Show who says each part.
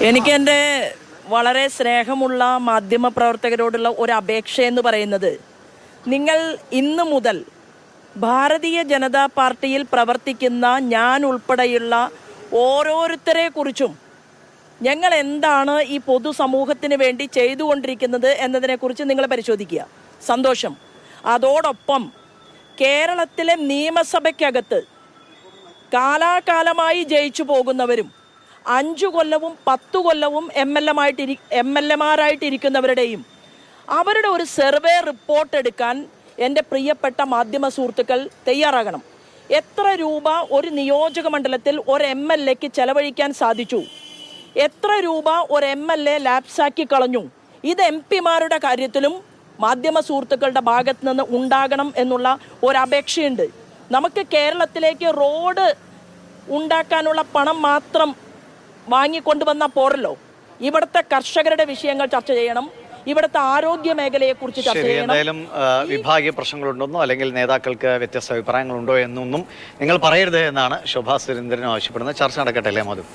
Speaker 1: എനിക്കെൻ്റെ വളരെ സ്നേഹമുള്ള മാധ്യമപ്രവർത്തകരോടുള്ള ഒരു അപേക്ഷ എന്ന് പറയുന്നത്, നിങ്ങൾ ഇന്നു മുതൽ ഭാരതീയ ജനതാ പാർട്ടിയിൽ പ്രവർത്തിക്കുന്ന ഞാൻ ഉൾപ്പെടെയുള്ള ഓരോരുത്തരെക്കുറിച്ചും ഞങ്ങൾ എന്താണ് ഈ പൊതുസമൂഹത്തിന് വേണ്ടി ചെയ്തുകൊണ്ടിരിക്കുന്നത് എന്നതിനെക്കുറിച്ച് നിങ്ങൾ പരിശോധിക്കുക. സന്തോഷം. അതോടൊപ്പം കേരളത്തിലെ നിയമസഭയ്ക്കകത്ത് കാലാകാലമായി ജയിച്ചു പോകുന്നവരും 5 കൊല്ലവും 10 കൊല്ലവും എം എൽ എമാരായിട്ടിരിക്കുന്നവരുടെയും അവരുടെ ഒരു സർവേ റിപ്പോർട്ട് എടുക്കാൻ എൻ്റെ പ്രിയപ്പെട്ട മാധ്യമ സുഹൃത്തുക്കൾ തയ്യാറാകണം. എത്ര രൂപ ഒരു നിയോജക മണ്ഡലത്തിൽ ഒരു MLAക്ക് ചെലവഴിക്കാൻ സാധിച്ചു, എത്ര രൂപ ഒരു MLA ലാപ്സാക്കി കളഞ്ഞു, ഇത് MP-മാരുടെ കാര്യത്തിലും മാധ്യമ സുഹൃത്തുക്കളുടെ ഭാഗത്ത് നിന്ന് ഉണ്ടാകണം എന്നുള്ള ഒരപേക്ഷയുണ്ട്. നമുക്ക് കേരളത്തിലേക്ക് റോഡ് ഉണ്ടാക്കാനുള്ള പണം മാത്രം വാങ്ങിക്കൊണ്ടുവന്നാൽ പോരല്ലോ. ഇവിടുത്തെ കർഷകരുടെ വിഷയങ്ങൾ ചർച്ച ചെയ്യണം, ഇവിടുത്തെ ആരോഗ്യ മേഖലയെക്കുറിച്ച് ചർച്ച ചെയ്യണം.
Speaker 2: എന്തായാലും വിഭാഗീയ പ്രശ്നങ്ങളുണ്ടെന്നോ അല്ലെങ്കിൽ നേതാക്കൾക്ക് വ്യത്യസ്ത അഭിപ്രായങ്ങളുണ്ടോ എന്നൊന്നും നിങ്ങൾ പറയരുത് എന്നാണ് ശോഭാ സുരേന്ദ്രൻ ആവശ്യപ്പെടുന്നത്. ചർച്ച നടക്കട്ടെ അല്ലേ മധു?